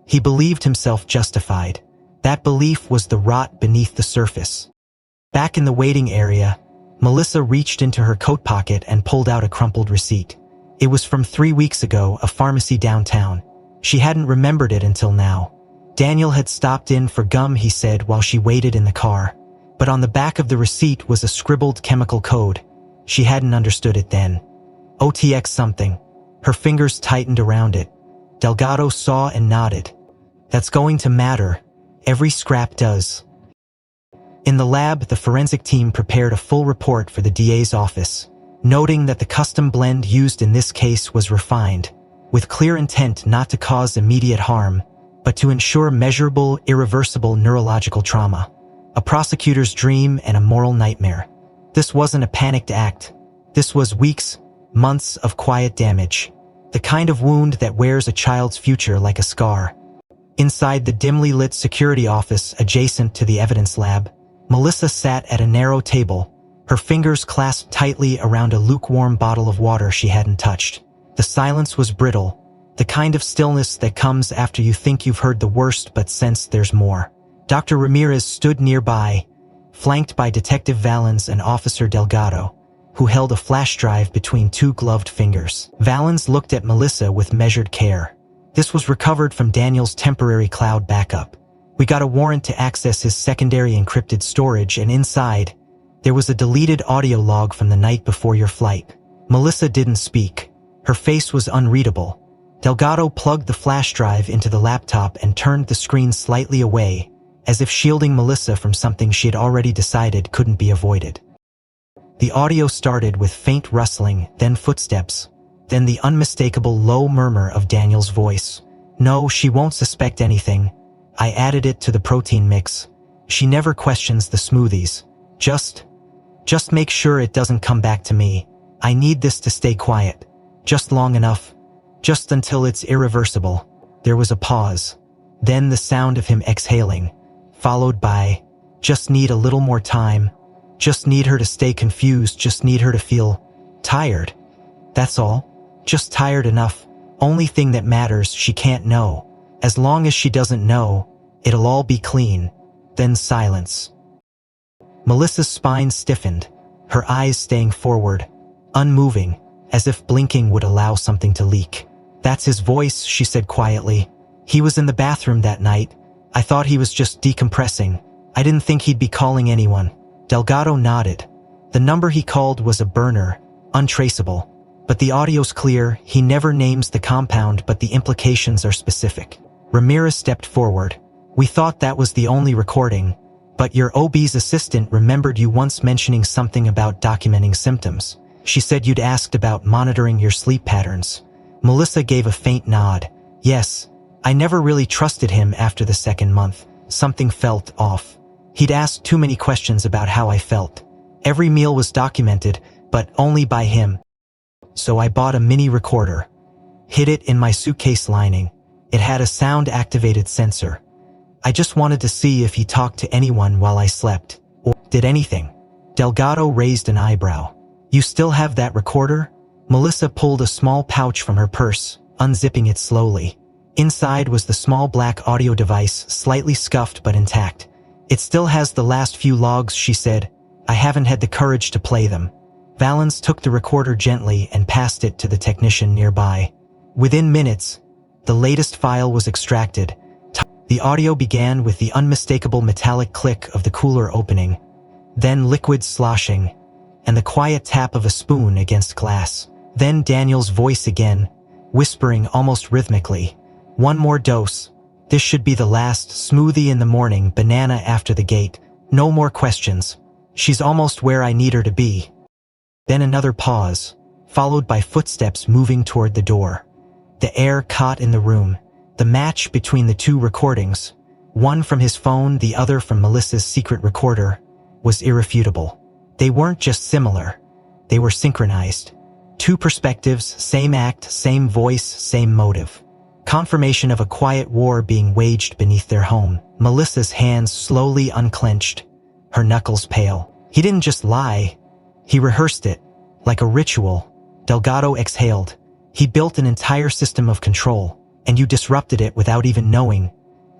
He believed himself justified. That belief was the rot beneath the surface. Back in the waiting area, Melissa reached into her coat pocket and pulled out a crumpled receipt. It was from 3 weeks ago, a pharmacy downtown. She hadn't remembered it until now. Daniel had stopped in for gum, he said while she waited in the car. But on the back of the receipt was a scribbled chemical code. She hadn't understood it then. OTX something. Her fingers tightened around it. Delgado saw and nodded. That's going to matter. Every scrap does. In the lab, the forensic team prepared a full report for the DA's office, noting that the custom blend used in this case was refined, with clear intent not to cause immediate harm, but to ensure measurable, irreversible neurological trauma. A prosecutor's dream and a moral nightmare. This wasn't a panicked act. This was weeks, months of quiet damage. The kind of wound that wears a child's future like a scar. Inside the dimly lit security office adjacent to the evidence lab, Melissa sat at a narrow table, her fingers clasped tightly around a lukewarm bottle of water she hadn't touched. The silence was brittle, the kind of stillness that comes after you think you've heard the worst but sense there's more. Dr. Ramirez stood nearby, flanked by Detective Valens and Officer Delgado, who held a flash drive between two gloved fingers. Valens looked at Melissa with measured care. This was recovered from Daniel's temporary cloud backup. We got a warrant to access his secondary encrypted storage, and inside, there was a deleted audio log from the night before your flight. Melissa didn't speak. Her face was unreadable. Delgado plugged the flash drive into the laptop and turned the screen slightly away, as if shielding Melissa from something she had already decided couldn't be avoided. The audio started with faint rustling, then footsteps, then the unmistakable low murmur of Daniel's voice. No, she won't suspect anything. I added it to the protein mix. She never questions the smoothies. Just make sure it doesn't come back to me. I need this to stay quiet. Just long enough. Just until it's irreversible. There was a pause. Then the sound of him exhaling, followed by, just need a little more time. Just need her to stay confused, just need her to feel tired. That's all. Just tired enough. Only thing that matters, she can't know. As long as she doesn't know, it'll all be clean. Then silence. Melissa's spine stiffened, her eyes staying forward, unmoving, as if blinking would allow something to leak. That's his voice, she said quietly. He was in the bathroom that night. I thought he was just decompressing. I didn't think he'd be calling anyone. Delgado nodded. The number he called was a burner, untraceable. But the audio's clear. He never names the compound, but the implications are specific. Ramirez stepped forward. We thought that was the only recording, but your OB's assistant remembered you once mentioning something about documenting symptoms. She said you'd asked about monitoring your sleep patterns. Melissa gave a faint nod. Yes, I never really trusted him after the second month. Something felt off. He'd asked too many questions about how I felt. Every meal was documented, but only by him. So I bought a mini recorder. Hid it in my suitcase lining. It had a sound-activated sensor. I just wanted to see if he talked to anyone while I slept, or did anything. Delgado raised an eyebrow. You still have that recorder? Melissa pulled a small pouch from her purse, unzipping it slowly. Inside was the small black audio device, slightly scuffed but intact. It still has the last few logs, she said. I haven't had the courage to play them. Valens took the recorder gently and passed it to the technician nearby. Within minutes, the latest file was extracted. The audio began with the unmistakable metallic click of the cooler opening, then liquid sloshing, and the quiet tap of a spoon against glass. Then Daniel's voice again, whispering almost rhythmically. One more dose. This should be the last. Smoothie in the morning, banana after the gate. No more questions. She's almost where I need her to be. Then another pause, followed by footsteps moving toward the door. The air caught in the room. The match between the two recordings, one from his phone, the other from Melissa's secret recorder, was irrefutable. They weren't just similar. They were synchronized. Two perspectives, same act, same voice, same motive. Confirmation of a quiet war being waged beneath their home. Melissa's hands slowly unclenched, her knuckles pale. He didn't just lie. He rehearsed it, like a ritual. Delgado exhaled. He built an entire system of control, and you disrupted it without even knowing.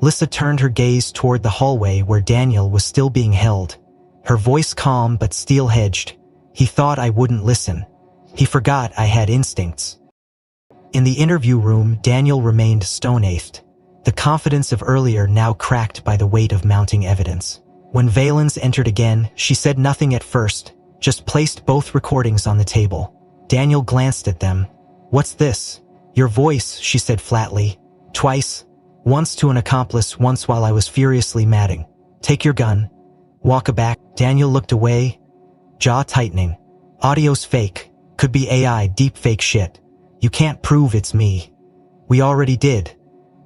Melissa turned her gaze toward the hallway where Daniel was still being held, her voice calm but steel-edged. He thought I wouldn't listen. He forgot I had instincts. In the interview room, Daniel remained stone-faced, the confidence of earlier now cracked by the weight of mounting evidence. When Valens entered again, she said nothing at first, just placed both recordings on the table. Daniel glanced at them. What's this? Your voice, she said flatly. Twice. Once to an accomplice, once while I was furiously madding. Take your gun. Walk back. Daniel looked away, jaw tightening. Audio's fake. Could be AI, deep fake shit. You can't prove it's me. We already did,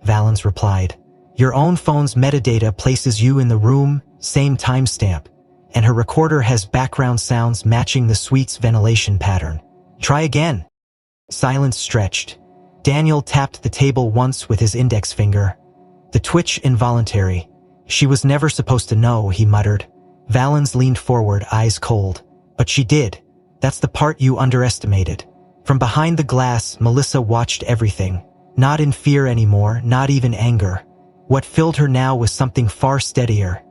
Valens replied. Your own phone's metadata places you in the room, same timestamp, and her recorder has background sounds matching the suite's ventilation pattern. Try again. Silence stretched. Daniel tapped the table once with his index finger. The twitch involuntary. She was never supposed to know, he muttered. Valens leaned forward, eyes cold. But she did. That's the part you underestimated. From behind the glass, Melissa watched everything. Not in fear anymore, not even anger. What filled her now was something far steadier.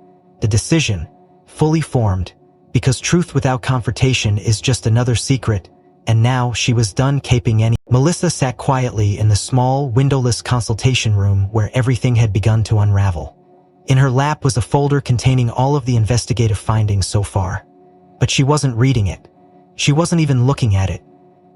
The decision, fully formed, because truth without confrontation is just another secret, and now she was done caping any. Melissa sat quietly in the small, windowless consultation room where everything had begun to unravel. In her lap was a folder containing all of the investigative findings so far. But she wasn't reading it. She wasn't even looking at it.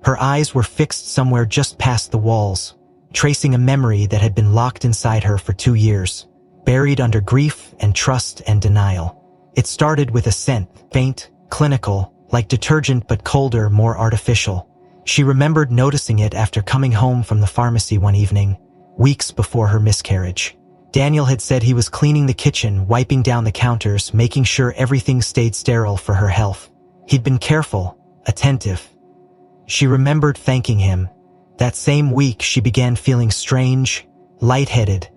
Her eyes were fixed somewhere just past the walls, tracing a memory that had been locked inside her for 2 years, buried under grief and trust and denial. It started with a scent, faint, clinical, like detergent but colder, more artificial. She remembered noticing it after coming home from the pharmacy one evening, weeks before her miscarriage. Daniel had said he was cleaning the kitchen, wiping down the counters, making sure everything stayed sterile for her health. He'd been careful, attentive. She remembered thanking him. That same week she began feeling strange, lightheaded,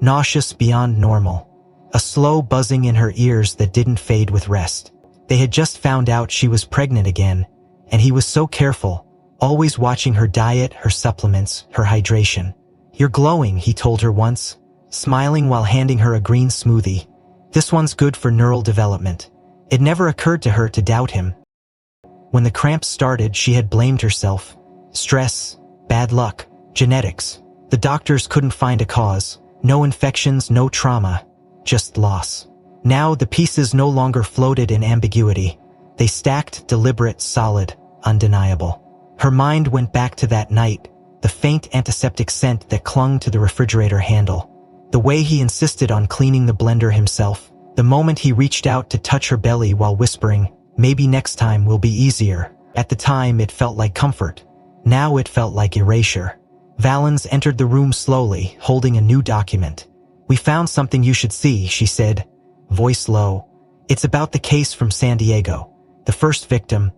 nauseous beyond normal. A slow buzzing in her ears that didn't fade with rest. They had just found out she was pregnant again, and he was so careful, always watching her diet, her supplements, her hydration. You're glowing, he told her once, smiling while handing her a green smoothie. This one's good for neural development. It never occurred to her to doubt him. When the cramps started, she had blamed herself. Stress, bad luck, genetics. The doctors couldn't find a cause. No infections, no trauma, just loss. Now the pieces no longer floated in ambiguity. They stacked, deliberate, solid, undeniable. Her mind went back to that night, the faint antiseptic scent that clung to the refrigerator handle. The way he insisted on cleaning the blender himself. The moment he reached out to touch her belly while whispering, maybe next time will be easier. At the time it felt like comfort. Now it felt like erasure. Valens entered the room slowly, holding a new document. We found something you should see, she said, voice low. It's about the case from San Diego. The first victim.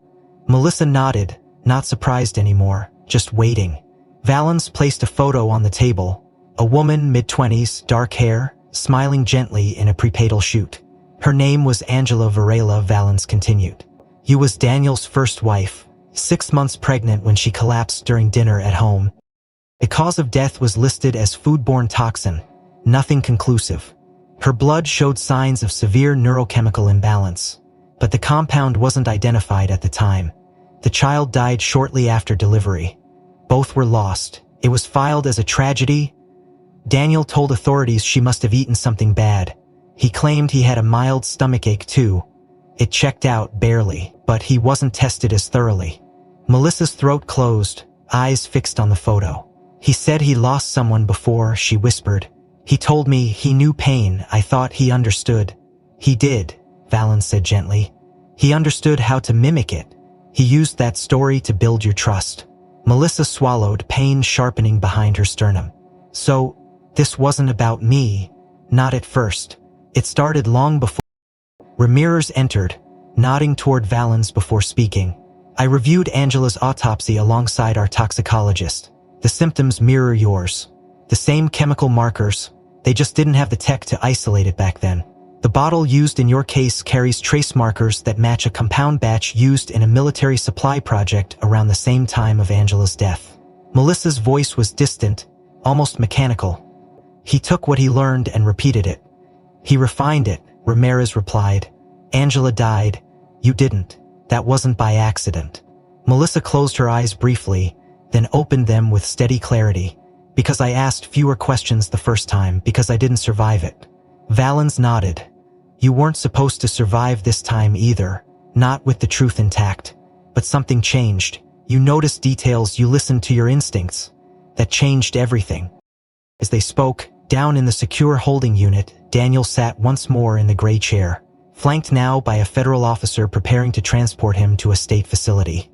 Melissa nodded, not surprised anymore, just waiting. Valens placed a photo on the table. A woman, mid-20s, dark hair, smiling gently in a prenatal shoot. Her name was Angela Varela, Valens continued. You was Daniel's first wife, 6 months pregnant when she collapsed during dinner at home. The cause of death was listed as foodborne toxin, nothing conclusive. Her blood showed signs of severe neurochemical imbalance, but the compound wasn't identified at the time. The child died shortly after delivery. Both were lost. It was filed as a tragedy. Daniel told authorities she must have eaten something bad. He claimed he had a mild stomachache too. It checked out barely, but he wasn't tested as thoroughly. Melissa's throat closed, eyes fixed on the photo. He said he lost someone before, she whispered. He told me he knew pain. I thought he understood. He did, Valens said gently. He understood how to mimic it. He used that story to build your trust. Melissa swallowed, pain sharpening behind her sternum. So, this wasn't about me. Not at first. It started long before. Ramirez entered, nodding toward Valens before speaking. I reviewed Angela's autopsy alongside our toxicologist. The symptoms mirror yours. The same chemical markers. They just didn't have the tech to isolate it back then. The bottle used in your case carries trace markers that match a compound batch used in a military supply project around the same time of Angela's death. Melissa's voice was distant, almost mechanical. He took what he learned and repeated it. He refined it, Ramirez replied. Angela died. You didn't. That wasn't by accident. Melissa closed her eyes briefly, then opened them with steady clarity. Because I asked fewer questions the first time, because I didn't survive it. Valens nodded. You weren't supposed to survive this time either, not with the truth intact. But something changed. You noticed details, you listened to your instincts. That changed everything. As they spoke, down in the secure holding unit, Daniel sat once more in the gray chair, flanked now by a federal officer preparing to transport him to a state facility.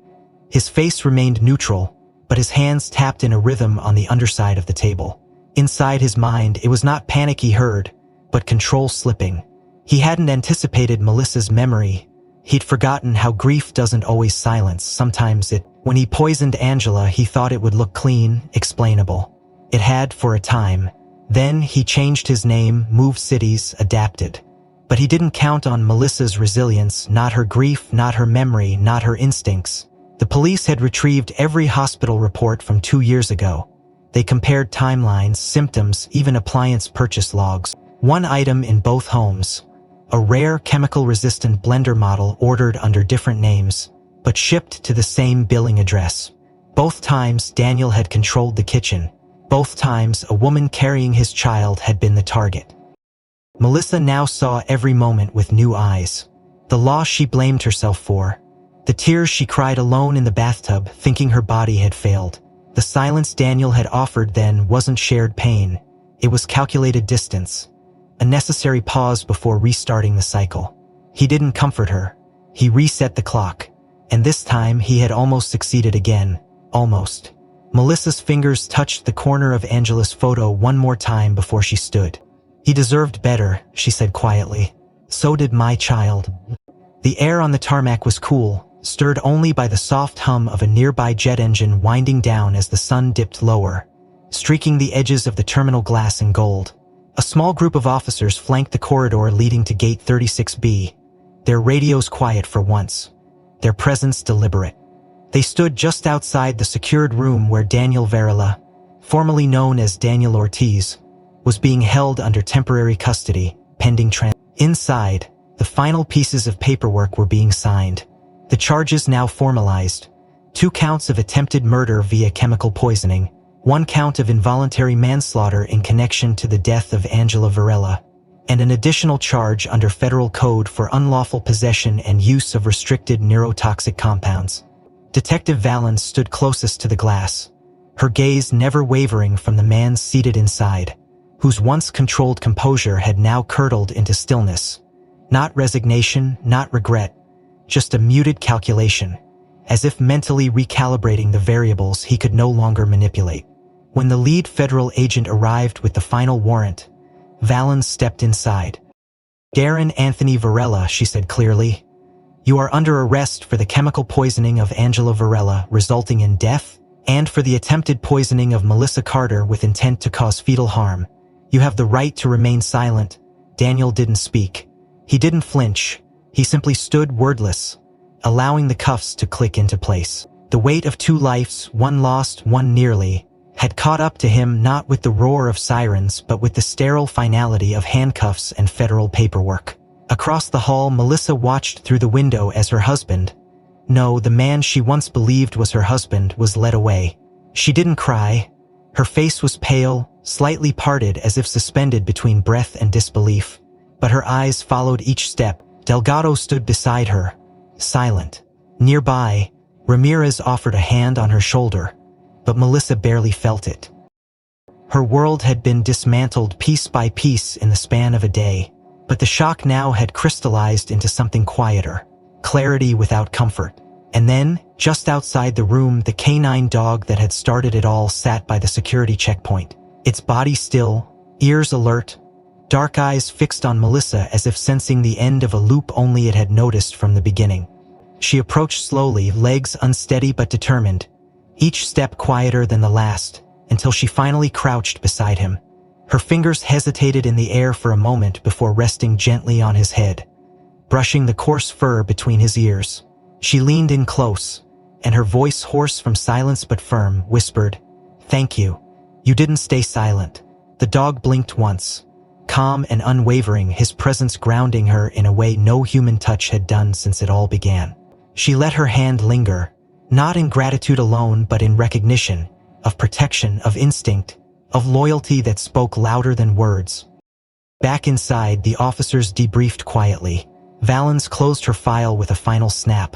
His face remained neutral, but his hands tapped in a rhythm on the underside of the table. Inside his mind, it was not panic he heard, but control slipping. He hadn't anticipated Melissa's memory. He'd forgotten how grief doesn't always silence, sometimes it. When he poisoned Angela, he thought it would look clean, explainable. It had for a time. Then he changed his name, moved cities, adapted. But he didn't count on Melissa's resilience, not her grief, not her memory, not her instincts. The police had retrieved every hospital report from 2 years ago. They compared timelines, symptoms, even appliance purchase logs. One item in both homes. A rare chemical-resistant blender model ordered under different names, but shipped to the same billing address. Both times Daniel had controlled the kitchen. Both times a woman carrying his child had been the target. Melissa now saw every moment with new eyes. The loss she blamed herself for. The tears she cried alone in the bathtub, thinking her body had failed. The silence Daniel had offered then wasn't shared pain. It was calculated distance. A necessary pause before restarting the cycle. He didn't comfort her. He reset the clock. And this time he had almost succeeded again. Almost. Melissa's fingers touched the corner of Angela's photo one more time before she stood. "He deserved better," she said quietly. "So did my child." The air on the tarmac was cool, stirred only by the soft hum of a nearby jet engine winding down as the sun dipped lower, streaking the edges of the terminal glass in gold. A small group of officers flanked the corridor leading to Gate 36B, their radios quiet for once, their presence deliberate. They stood just outside the secured room where Daniel Varela, formerly known as Daniel Ortiz, was being held under temporary custody, pending transfer. Inside, the final pieces of paperwork were being signed. The charges now formalized. 2 counts of attempted murder via chemical poisoning, 1 count of involuntary manslaughter in connection to the death of Angela Varela, and an additional charge under federal code for unlawful possession and use of restricted neurotoxic compounds. Detective Valens stood closest to the glass, her gaze never wavering from the man seated inside, whose once controlled composure had now curdled into stillness. Not resignation, not regret, just a muted calculation, as if mentally recalibrating the variables he could no longer manipulate. When the lead federal agent arrived with the final warrant, Valens stepped inside. "Darren Anthony Varela," she said clearly. "You are under arrest for the chemical poisoning of Angela Varela resulting in death, and for the attempted poisoning of Melissa Carter with intent to cause fetal harm. You have the right to remain silent." Daniel didn't speak. He didn't flinch. He simply stood wordless, allowing the cuffs to click into place. The weight of 2 lives, one lost, one nearly, had caught up to him, not with the roar of sirens but with the sterile finality of handcuffs and federal paperwork. Across the hall, Melissa watched through the window as her husband, no, the man she once believed was her husband, was led away. She didn't cry. Her face was pale, slightly parted as if suspended between breath and disbelief. But her eyes followed each step. Delgado stood beside her, silent. Nearby, Ramirez offered a hand on her shoulder, but Melissa barely felt it. Her world had been dismantled piece by piece in the span of a day, but the shock now had crystallized into something quieter, clarity without comfort. And then, just outside the room, the canine dog that had started it all sat by the security checkpoint, its body still, ears alert, dark eyes fixed on Melissa as if sensing the end of a loop only it had noticed from the beginning. She approached slowly, legs unsteady but determined, each step quieter than the last, until she finally crouched beside him. Her fingers hesitated in the air for a moment before resting gently on his head, brushing the coarse fur between his ears. She leaned in close, and her voice, hoarse from silence but firm, whispered, "Thank you. You didn't stay silent." The dog blinked once, calm and unwavering, his presence grounding her in a way no human touch had done since it all began. She let her hand linger, not in gratitude alone but in recognition, of protection, of instinct, of loyalty that spoke louder than words. Back inside, the officers debriefed quietly. Valens closed her file with a final snap,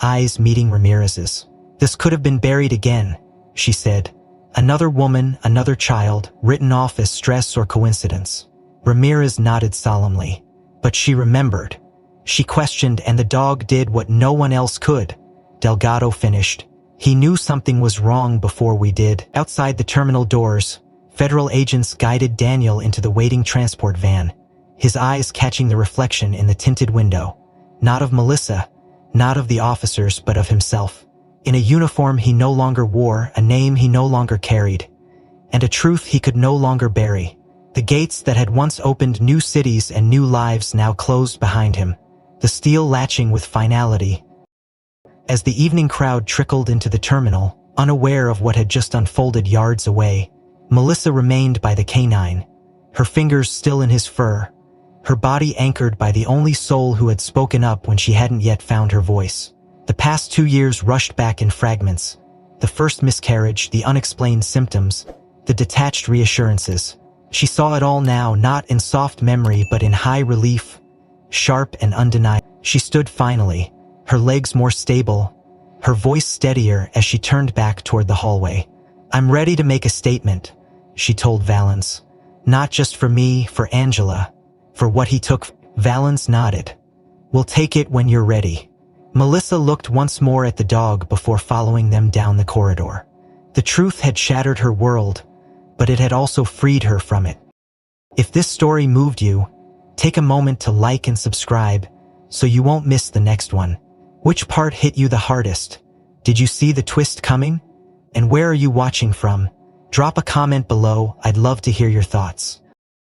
eyes meeting Ramirez's. "This could have been buried again," she said, Another woman, another child, written off as stress or coincidence. Ramirez nodded solemnly. But she remembered. She questioned, and the dog did what no one else could. Delgado finished. He knew something was wrong before we did. Outside the terminal doors, federal agents guided Daniel into the waiting transport van, his eyes catching the reflection in the tinted window. Not of Melissa, not of the officers, but of himself. In a uniform he no longer wore, a name he no longer carried, and a truth he could no longer bury. The gates that had once opened new cities and new lives now closed behind him, the steel latching with finality. As the evening crowd trickled into the terminal, unaware of what had just unfolded yards away, Melissa remained by the canine, her fingers still in his fur, her body anchored by the only soul who had spoken up when she hadn't yet found her voice. The past 2 years rushed back in fragments. The first miscarriage, the unexplained symptoms, the detached reassurances. She saw it all now, not in soft memory but in high relief, sharp and undeniable. She stood finally, her legs more stable, her voice steadier as she turned back toward the hallway. "I'm ready to make a statement," she told Valens. "Not just for me, for Angela, for what he took." Valens nodded. "We'll take it when you're ready." Melissa looked once more at the dog before following them down the corridor. The truth had shattered her world, but it had also freed her from it. If this story moved you, take a moment to like and subscribe so you won't miss the next one. Which part hit you the hardest? Did you see the twist coming? And where are you watching from? Drop a comment below, I'd love to hear your thoughts.